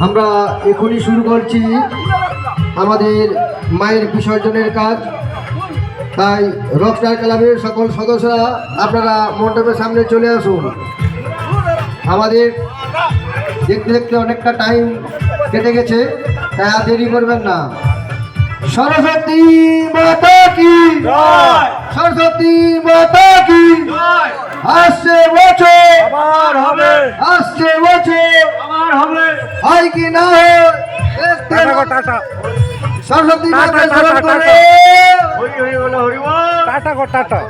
আমরা এখনই শুরু করছি আমাদের মায়ের বিসর্জনের কাজ। তাই রকস্টার ক্লাবের সকল সদস্যরা আপনারা মণ্ডপের সামনে চলে আসুন। আমাদের দেখতে দেখতে অনেকটা টাইম কেটে গেছে, তাই আর দেরি করবেন না। সরস্বতী মাতা কি জয়, সরস্বতী মাতা কি জয়। আসছে বছর আবার হবে, আসছে বছর আবার হবে, হয় কি না হয় দেখতে টাটা। সরস্বতী মাতা স্মরণ করে হরি হরি বলো, হরি বল, টাটা গো টাটা।